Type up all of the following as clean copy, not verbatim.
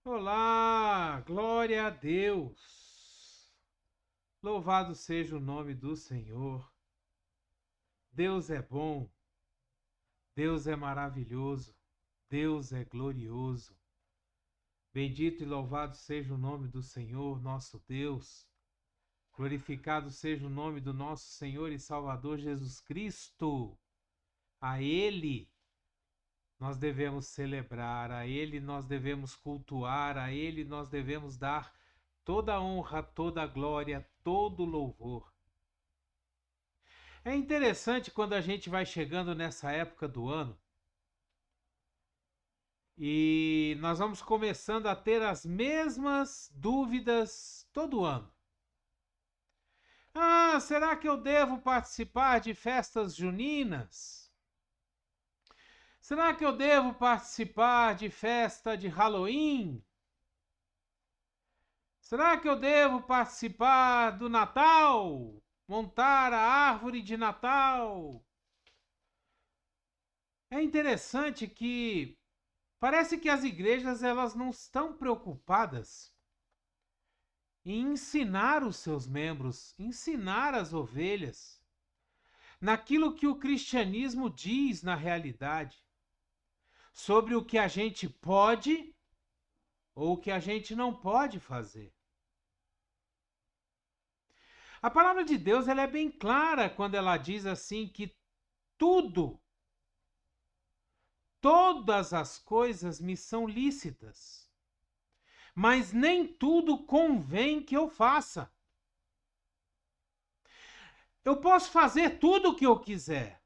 Olá, glória a Deus. Louvado seja o nome do Senhor. Deus é bom, Deus é maravilhoso, Deus é glorioso. Bendito e louvado seja o nome do Senhor, nosso Deus. Glorificado seja o nome do nosso Senhor e Salvador Jesus Cristo. A Ele nós devemos celebrar, a Ele nós devemos cultuar, a Ele nós devemos dar toda a honra, toda a glória, todo o louvor. É interessante quando a gente vai chegando nessa época do ano e nós vamos começando a ter as mesmas dúvidas todo ano. Ah, será que eu devo participar de festas juninas? Será que eu devo participar de festa de Halloween? Será que eu devo participar do Natal? Montar a árvore de Natal? É interessante que parece que as igrejas elas não estão preocupadas em ensinar os seus membros, ensinar as ovelhas, naquilo que o cristianismo diz na realidade, sobre o que a gente pode ou o que a gente não pode fazer. A palavra de Deus ela é bem clara quando ela diz assim que tudo, todas as coisas me são lícitas, mas nem tudo convém que eu faça. Eu posso fazer tudo o que eu quiser,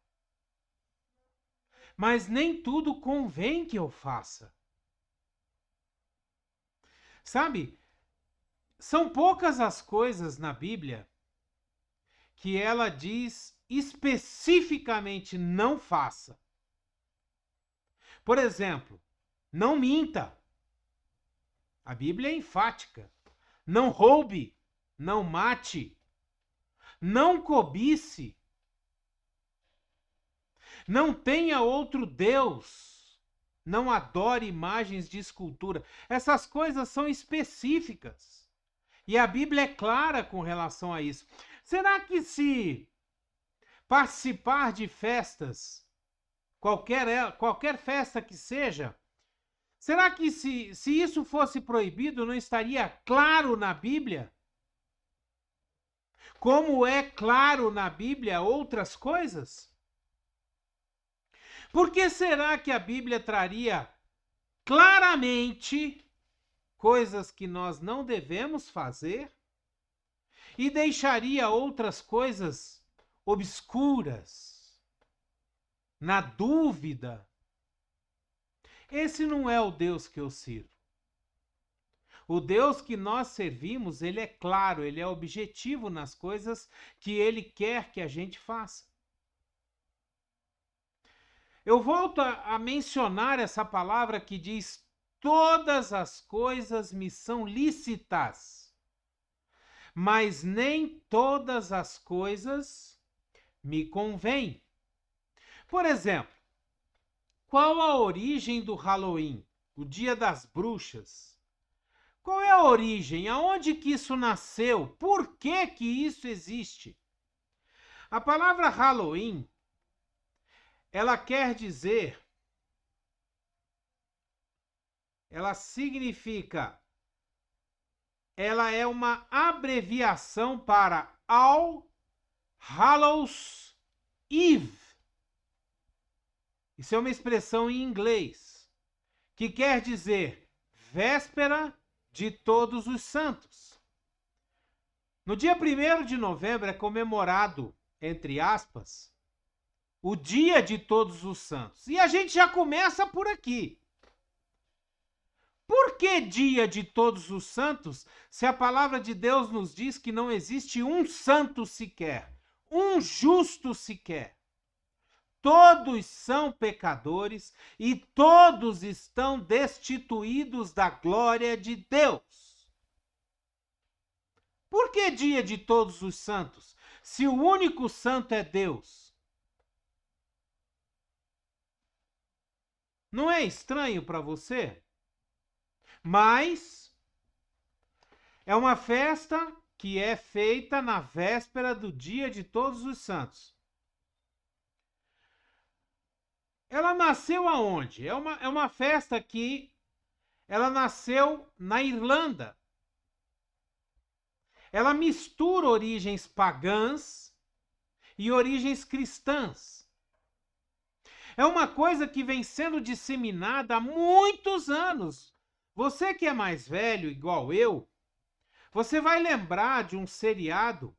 mas nem tudo convém que eu faça. Sabe, são poucas as coisas na Bíblia que ela diz especificamente não faça. Por exemplo, não minta. A Bíblia é enfática. Não roube, não mate, não cobice, não tenha outro Deus, não adore imagens de escultura. Essas coisas são específicas. E a Bíblia é clara com relação a isso. Será que se participar de festas, qualquer festa que seja, será que se isso fosse proibido, não estaria claro na Bíblia? Como é claro na Bíblia outras coisas? Por que será que a Bíblia traria claramente coisas que nós não devemos fazer e deixaria outras coisas obscuras, na dúvida? Esse não é o Deus que eu sirvo. O Deus que nós servimos, ele é claro, ele é objetivo nas coisas que ele quer que a gente faça. Eu volto a mencionar essa palavra que diz: todas as coisas me são lícitas, mas nem todas as coisas me convêm. Por exemplo, qual a origem do Halloween, o Dia das Bruxas? Qual é a origem? Aonde que isso nasceu? Por que que isso existe? A palavra Halloween, ela quer dizer, ela significa, ela é uma abreviação para All Hallows Eve. Isso é uma expressão em inglês, que quer dizer véspera de Todos os Santos. No dia 1º de novembro é comemorado, entre aspas, o Dia de Todos os Santos. E a gente já começa por aqui. Por que Dia de Todos os Santos, se a palavra de Deus nos diz que não existe um santo sequer, um justo sequer? Todos são pecadores e todos estão destituídos da glória de Deus. Por que Dia de Todos os Santos, se o único santo é Deus? Não é estranho para você? Mas é uma festa que é feita na véspera do dia de Todos os Santos. Ela nasceu aonde? É uma festa que ela nasceu na Irlanda. Ela mistura origens pagãs e origens cristãs. É uma coisa que vem sendo disseminada há muitos anos. Você que é mais velho, igual eu, você vai lembrar de um seriado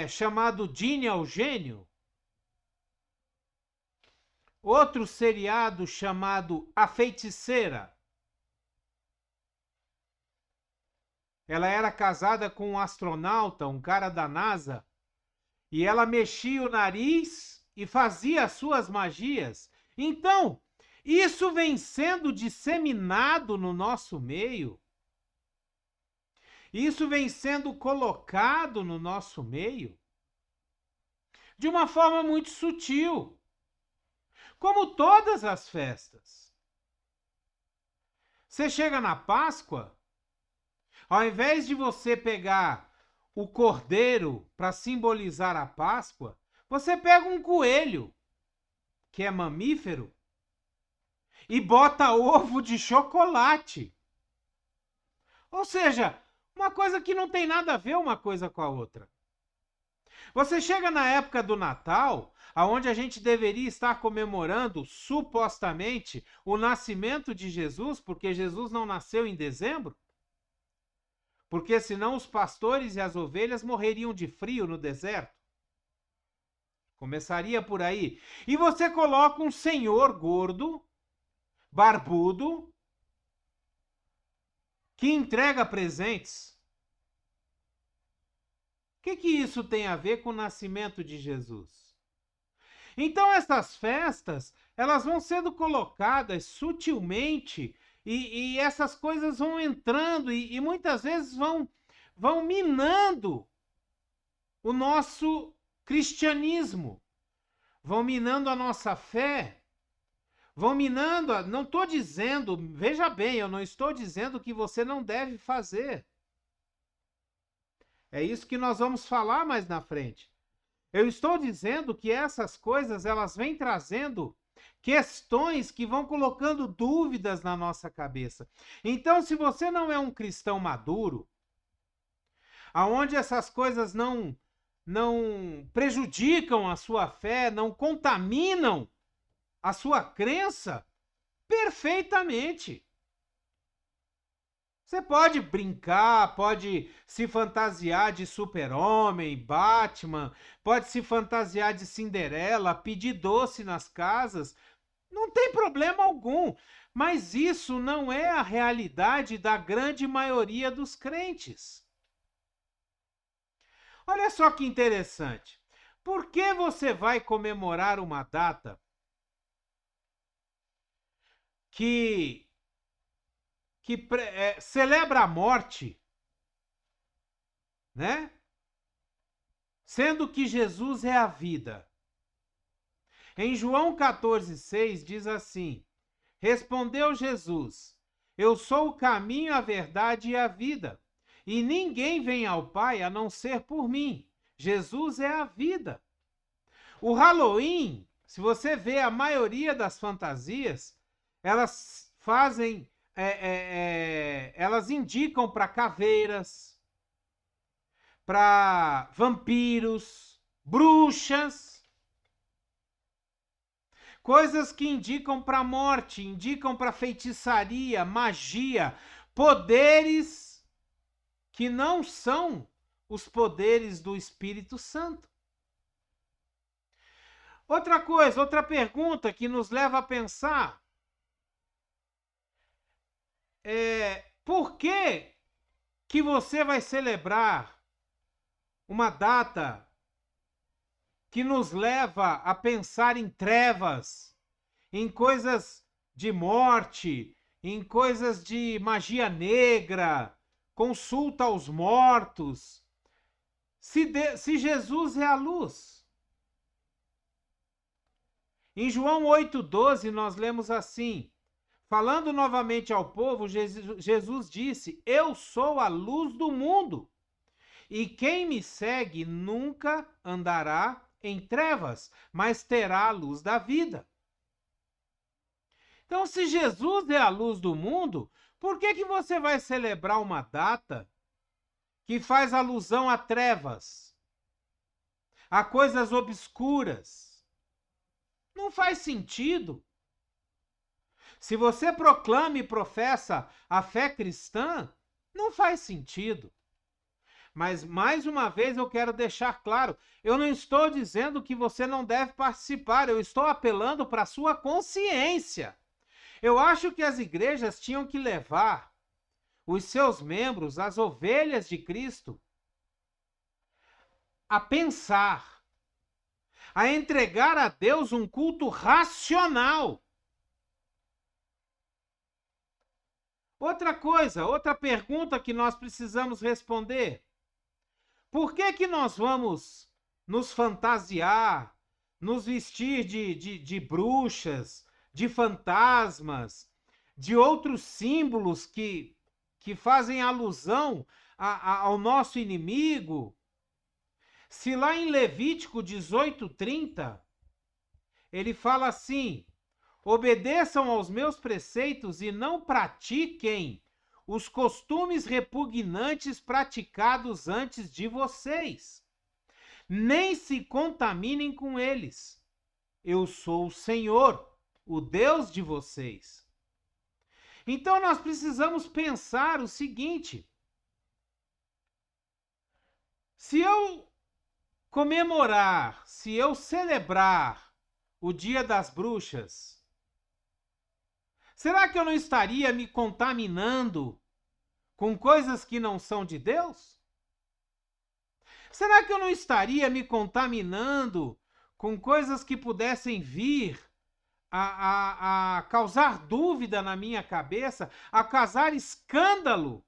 chamado Ginny ao Gênio. Outro seriado chamado A Feiticeira. Ela era casada com um astronauta, um cara da NASA, e ela mexia o nariz e fazia as suas magias. Então, isso vem sendo disseminado no nosso meio. Isso vem sendo colocado no nosso meio de uma forma muito sutil. Como todas as festas. Você chega na Páscoa, ao invés de você pegar o cordeiro para simbolizar a Páscoa, você pega um coelho, que é mamífero, e bota ovo de chocolate. Ou seja, uma coisa que não tem nada a ver uma coisa com a outra. Você chega na época do Natal, aonde a gente deveria estar comemorando, supostamente, o nascimento de Jesus, porque Jesus não nasceu em dezembro, porque senão os pastores e as ovelhas morreriam de frio no deserto. Começaria por aí. E você coloca um senhor gordo, barbudo, que entrega presentes. O que isso tem a ver com o nascimento de Jesus? Então essas festas, elas vão sendo colocadas sutilmente e essas coisas vão entrando e muitas vezes vão minando o nosso cristianismo, vão minando a nossa fé, vão minando, não estou dizendo, veja bem, eu não estou dizendo que você não deve fazer. É isso que nós vamos falar mais na frente. Eu estou dizendo que essas coisas, elas vêm trazendo questões que vão colocando dúvidas na nossa cabeça. Então, se você não é um cristão maduro, aonde essas coisas não prejudicam a sua fé, não contaminam a sua crença, perfeitamente. Você pode brincar, pode se fantasiar de Super-Homem, Batman, pode se fantasiar de Cinderela, pedir doce nas casas, não tem problema algum. Mas isso não é a realidade da grande maioria dos crentes. Olha só que interessante. Por que você vai comemorar uma data que celebra a morte, né? Sendo que Jesus é a vida. Em João 14,6 diz assim: respondeu Jesus: eu sou o caminho, a verdade e a vida, e ninguém vem ao Pai a não ser por mim. Jesus é a vida. O Halloween, se você vê a maioria das fantasias, elas fazem elas indicam para caveiras, para vampiros, bruxas, coisas que indicam para morte, indicam para feitiçaria, magia, poderes que não são os poderes do Espírito Santo. Outra coisa, outra pergunta que nos leva a pensar: por que você vai celebrar uma data que nos leva a pensar em trevas, em coisas de morte, em coisas de magia negra, consulta aos mortos, se Jesus é a luz? Em João 8,12 nós lemos assim: Falando novamente ao povo, Jesus disse: Eu sou a luz do mundo, e quem me segue nunca andará em trevas, mas terá a luz da vida. Então, se Jesus é a luz do mundo, por que você vai celebrar uma data que faz alusão a trevas, a coisas obscuras? Não faz sentido. Se você proclama e professa a fé cristã, não faz sentido. Mas, mais uma vez, eu quero deixar claro, eu não estou dizendo que você não deve participar, eu estou apelando para a sua consciência. Eu acho que as igrejas tinham que levar os seus membros, as ovelhas de Cristo, a pensar, a entregar a Deus um culto racional. Outra coisa, outra pergunta que nós precisamos responder. Por que nós vamos nos fantasiar, nos vestir de bruxas, de fantasmas, de outros símbolos que fazem alusão ao nosso inimigo? Se lá em Levítico 18:30, ele fala assim: obedeçam aos meus preceitos e não pratiquem os costumes repugnantes praticados antes de vocês. Nem se contaminem com eles. Eu sou o Senhor, o Deus de vocês. Então nós precisamos pensar o seguinte: se eu comemorar, se eu celebrar o Dia das Bruxas, será que eu não estaria me contaminando com coisas que não são de Deus? Será que eu não estaria me contaminando com coisas que pudessem vir a causar dúvida na minha cabeça, a causar escândalo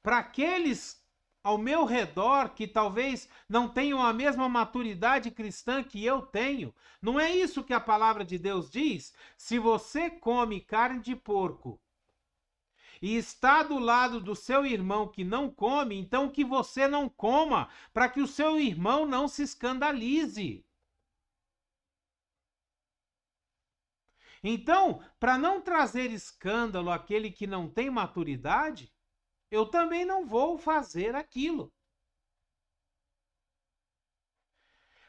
para aqueles ao meu redor que talvez não tenham a mesma maturidade cristã que eu tenho? Não é isso que a palavra de Deus diz? Se você come carne de porco e está do lado do seu irmão que não come, então que você não coma, para que o seu irmão não se escandalize. Então, para não trazer escândalo àquele que não tem maturidade, eu também não vou fazer aquilo.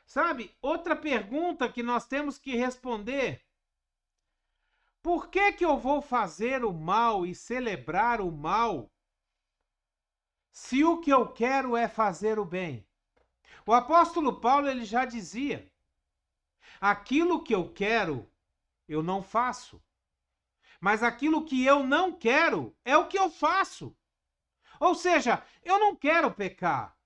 Sabe, outra pergunta que nós temos que responder: por que eu vou fazer o mal e celebrar o mal se o que eu quero é fazer o bem? O apóstolo Paulo, ele já dizia: aquilo que eu quero, eu não faço. Mas aquilo que eu não quero é o que eu faço. Ou seja, eu não quero pecar.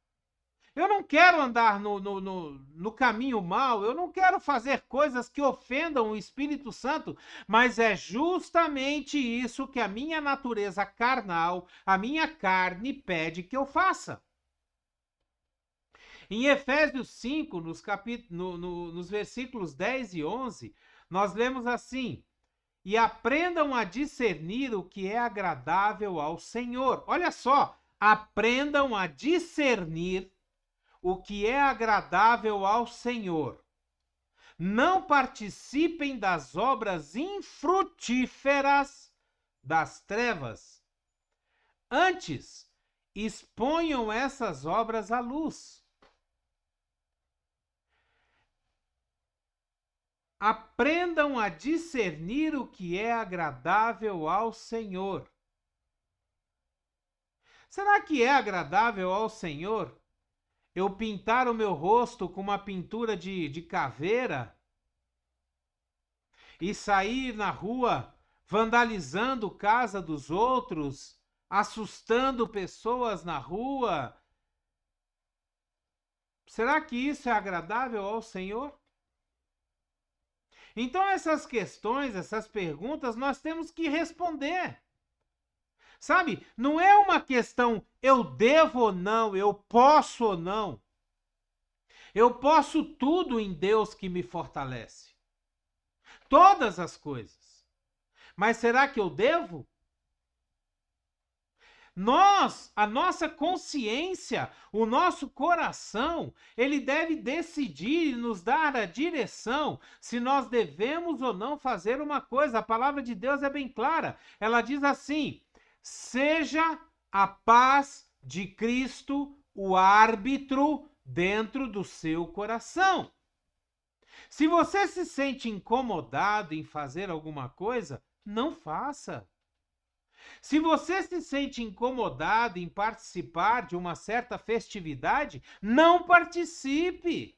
Eu não quero andar no caminho mau, eu não quero fazer coisas que ofendam o Espírito Santo, mas é justamente isso que a minha natureza carnal, a minha carne pede que eu faça. Em Efésios 5, nos versículos 10 e 11, nós lemos assim: e aprendam a discernir o que é agradável ao Senhor. Olha só, aprendam a discernir o que é agradável ao Senhor. Não participem das obras infrutíferas das trevas. Antes, exponham essas obras à luz. Aprendam a discernir o que é agradável ao Senhor. Será que é agradável ao Senhor eu pintar o meu rosto com uma pintura de caveira e sair na rua vandalizando casa dos outros, assustando pessoas na rua? Será que isso é agradável ao Senhor? Então essas questões, essas perguntas, nós temos que responder. Sabe, não é uma questão eu devo ou não, eu posso ou não. Eu posso tudo em Deus que me fortalece. Todas as coisas. Mas será que eu devo? A nossa consciência, o nosso coração, ele deve decidir e nos dar a direção se nós devemos ou não fazer uma coisa. A palavra de Deus é bem clara. Ela diz assim: seja a paz de Cristo o árbitro dentro do seu coração. Se você se sente incomodado em fazer alguma coisa, não faça. Se você se sente incomodado em participar de uma certa festividade, não participe.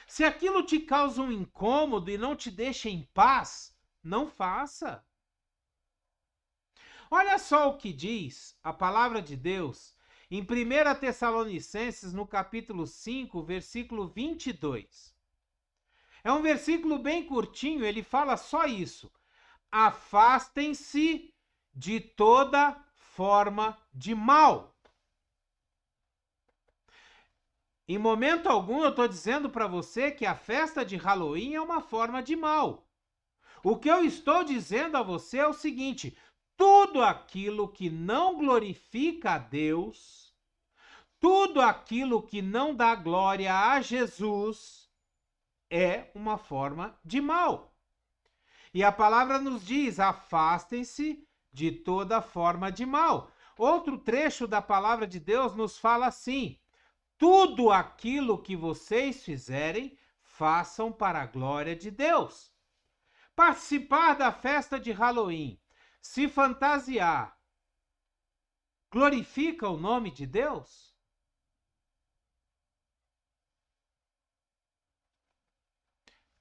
Se aquilo te causa um incômodo e não te deixa em paz, não faça. Olha só o que diz a palavra de Deus em 1 Tessalonicenses, no capítulo 5, versículo 22. É um versículo bem curtinho, ele fala só isso. Afastem-se de toda forma de mal. Em momento algum eu estou dizendo para você que a festa de Halloween é uma forma de mal. O que eu estou dizendo a você é o seguinte: tudo aquilo que não glorifica a Deus, tudo aquilo que não dá glória a Jesus, é uma forma de mal. E a palavra nos diz: afastem-se de toda forma de mal. Outro trecho da palavra de Deus nos fala assim: tudo aquilo que vocês fizerem, façam para a glória de Deus. Participar da festa de Halloween, se fantasiar, glorifica o nome de Deus?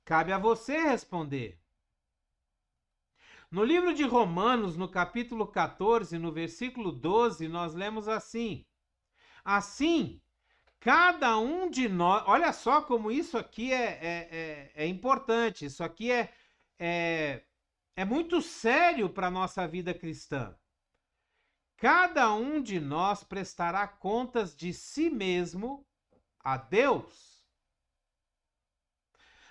Cabe a você responder. No livro de Romanos, no capítulo 14, no versículo 12, nós lemos assim: assim, cada um de nós... Olha só como isso aqui é importante, isso aqui é muito sério para a nossa vida cristã. Cada um de nós prestará contas de si mesmo a Deus.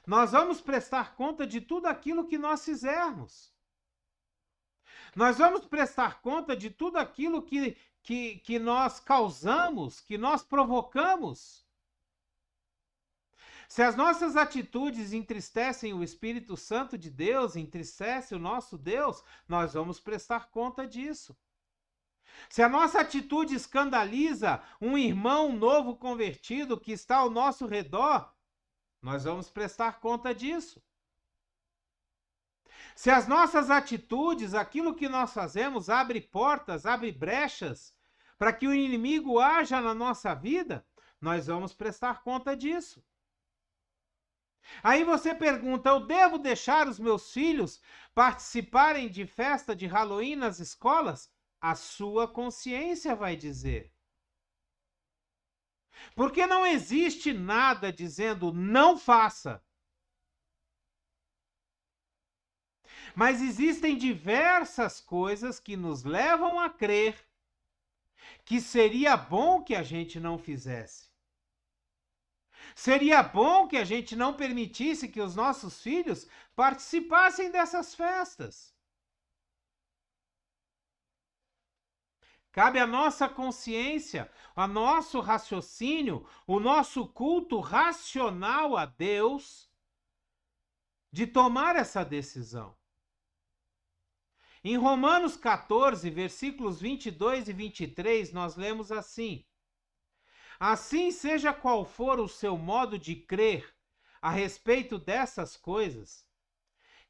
Nós vamos prestar conta de tudo aquilo que nós fizermos. Nós vamos prestar conta de tudo aquilo que nós causamos, que nós provocamos. Se as nossas atitudes entristecem o Espírito Santo de Deus, entristece o nosso Deus, nós vamos prestar conta disso. Se a nossa atitude escandaliza um irmão novo convertido que está ao nosso redor, nós vamos prestar conta disso. Se as nossas atitudes, aquilo que nós fazemos, abre portas, abre brechas para que o inimigo haja na nossa vida, nós vamos prestar conta disso. Aí você pergunta: eu devo deixar os meus filhos participarem de festa de Halloween nas escolas? A sua consciência vai dizer. Porque não existe nada dizendo não faça. Mas existem diversas coisas que nos levam a crer que seria bom que a gente não fizesse. Seria bom que a gente não permitisse que os nossos filhos participassem dessas festas. Cabe à nossa consciência, ao nosso raciocínio, o nosso culto racional a Deus, de tomar essa decisão. Em Romanos 14, versículos 22 e 23, nós lemos assim: assim, seja qual for o seu modo de crer a respeito dessas coisas,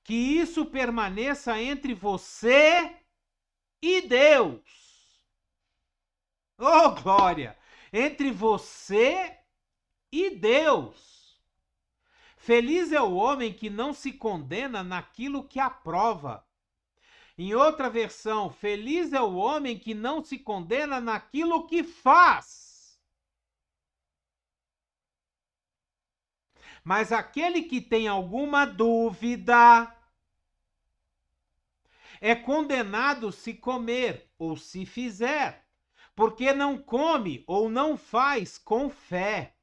que isso permaneça entre você e Deus. Oh, glória! Entre você e Deus. Feliz é o homem que não se condena naquilo que aprova. Em outra versão, feliz é o homem que não se condena naquilo que faz. Mas aquele que tem alguma dúvida é condenado se comer ou se fizer, porque não come ou não faz com fé.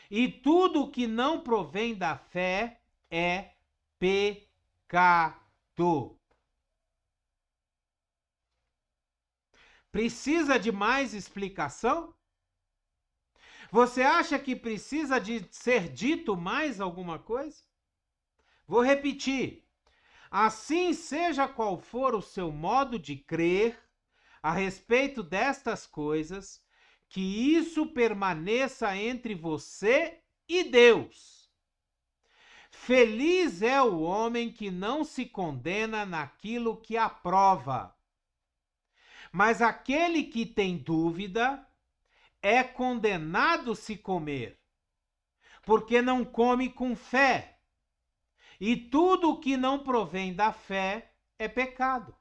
E tudo que não provém da fé é pecado. tudo. Precisa de mais explicação? Você acha que precisa de ser dito mais alguma coisa? Vou repetir. Assim, seja qual for o seu modo de crer a respeito destas coisas, que isso permaneça entre você e Deus. Feliz é o homem que não se condena naquilo que aprova. Mas aquele que tem dúvida é condenado se comer, porque não come com fé. E tudo o que não provém da fé é pecado.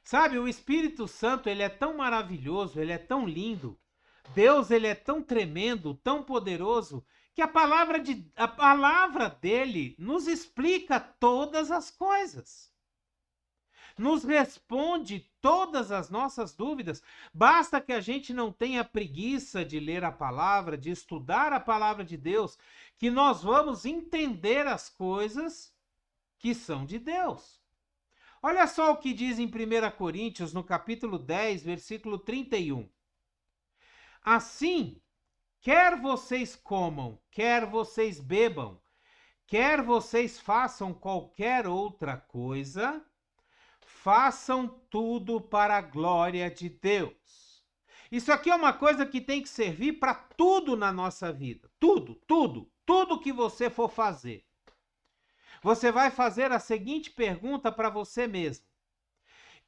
Sabe, o Espírito Santo, ele é tão maravilhoso, ele é tão lindo. Deus, ele é tão tremendo, tão poderoso, que a palavra dele nos explica todas as coisas. Nos responde todas as nossas dúvidas. Basta que a gente não tenha preguiça de ler a palavra, de estudar a palavra de Deus, que nós vamos entender as coisas que são de Deus. Olha só o que diz em 1 Coríntios, no capítulo 10, versículo 31. Assim, quer vocês comam, quer vocês bebam, quer vocês façam qualquer outra coisa, façam tudo para a glória de Deus. Isso aqui é uma coisa que tem que servir para tudo na nossa vida. Tudo que você for fazer. Você vai fazer a seguinte pergunta para você mesmo.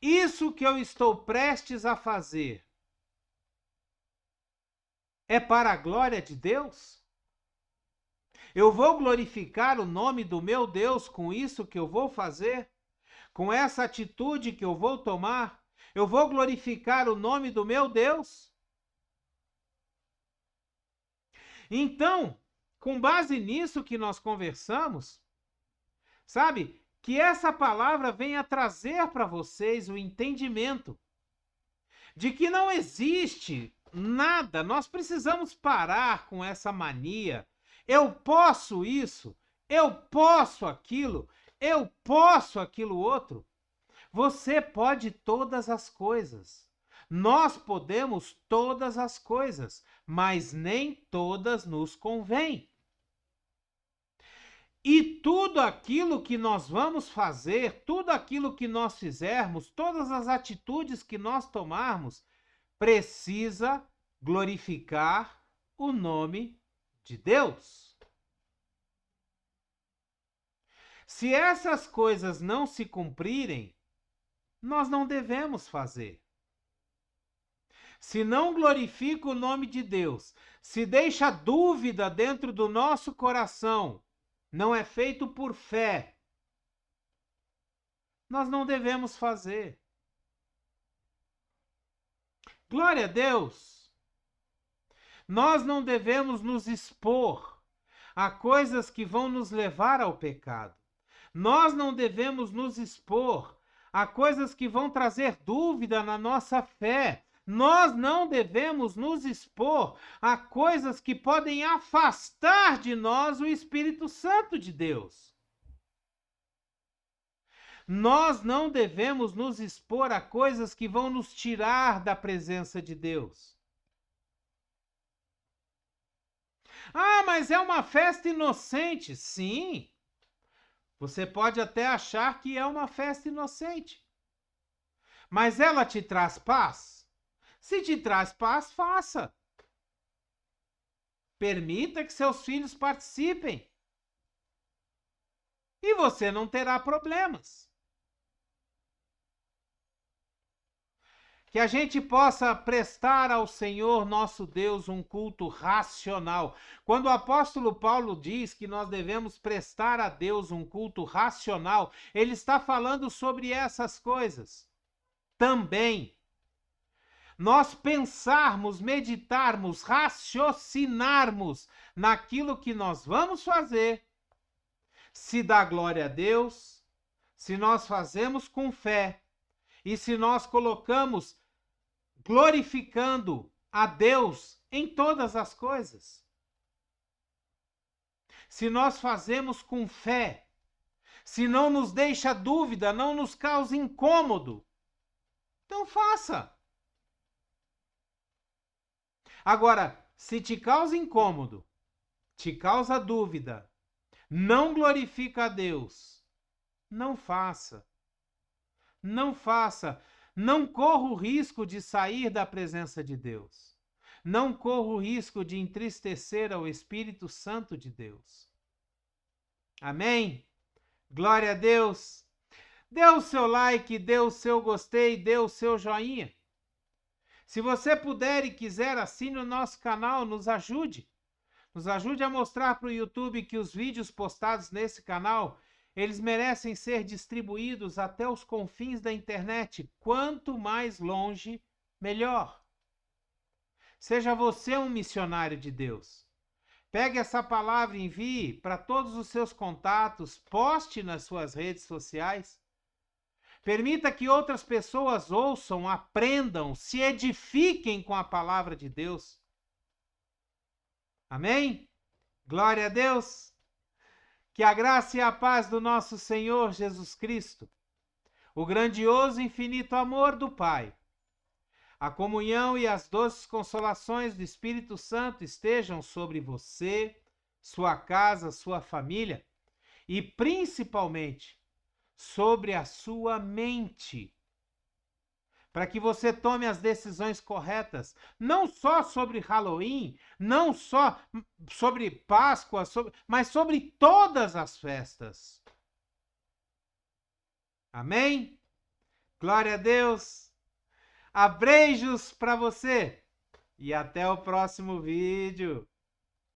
Isso que eu estou prestes a fazer é para a glória de Deus? Eu vou glorificar o nome do meu Deus com isso que eu vou fazer? Com essa atitude que eu vou tomar? Eu vou glorificar o nome do meu Deus? Então, com base nisso que nós conversamos, sabe, que essa palavra venha trazer para vocês o entendimento de que não existe nada, nós precisamos parar com essa mania. Eu posso isso, eu posso aquilo outro. Você pode todas as coisas. Nós podemos todas as coisas, mas nem todas nos convêm. E tudo aquilo que nós vamos fazer, tudo aquilo que nós fizermos, todas as atitudes que nós tomarmos, precisa glorificar o nome de Deus. Se essas coisas não se cumprirem, nós não devemos fazer. Se não glorifica o nome de Deus, se deixa dúvida dentro do nosso coração, não é feito por fé, nós não devemos fazer. Glória a Deus! Nós não devemos nos expor a coisas que vão nos levar ao pecado. Nós não devemos nos expor a coisas que vão trazer dúvida na nossa fé. Nós não devemos nos expor a coisas que podem afastar de nós o Espírito Santo de Deus. Nós não devemos nos expor a coisas que vão nos tirar da presença de Deus. Ah, mas é uma festa inocente. Sim, você pode até achar que é uma festa inocente. Mas ela te traz paz? Se te traz paz, faça. Permita que seus filhos participem. E você não terá problemas. Que a gente possa prestar ao Senhor nosso Deus um culto racional. Quando o apóstolo Paulo diz que nós devemos prestar a Deus um culto racional, ele está falando sobre essas coisas. Também nós pensarmos, meditarmos, raciocinarmos naquilo que nós vamos fazer, se dá glória a Deus, se nós fazemos com fé e se nós colocamos glorificando a Deus em todas as coisas. Se nós fazemos com fé, se não nos deixa dúvida, não nos causa incômodo, então faça. Agora, se te causa incômodo, te causa dúvida, não glorifica a Deus, não faça. Não faça. Não corra o risco de sair da presença de Deus. Não corra o risco de entristecer ao Espírito Santo de Deus. Amém? Glória a Deus. Dê o seu like, dê o seu gostei, dê o seu joinha. Se você puder e quiser, assine o nosso canal, nos ajude. Nos ajude a mostrar para o YouTube que os vídeos postados nesse canal, eles merecem ser distribuídos até os confins da internet. Quanto mais longe, melhor. Seja você um missionário de Deus. Pegue essa palavra e envie para todos os seus contatos, poste nas suas redes sociais. Permita que outras pessoas ouçam, aprendam, se edifiquem com a palavra de Deus. Amém? Glória a Deus. Que a graça e a paz do nosso Senhor Jesus Cristo, o grandioso e infinito amor do Pai, a comunhão e as doces consolações do Espírito Santo estejam sobre você, sua casa, sua família e principalmente sobre a sua mente, para que você tome as decisões corretas, não só sobre Halloween, não só sobre Páscoa, mas sobre todas as festas. Amém? Glória a Deus. Abreijos para você e até o próximo vídeo.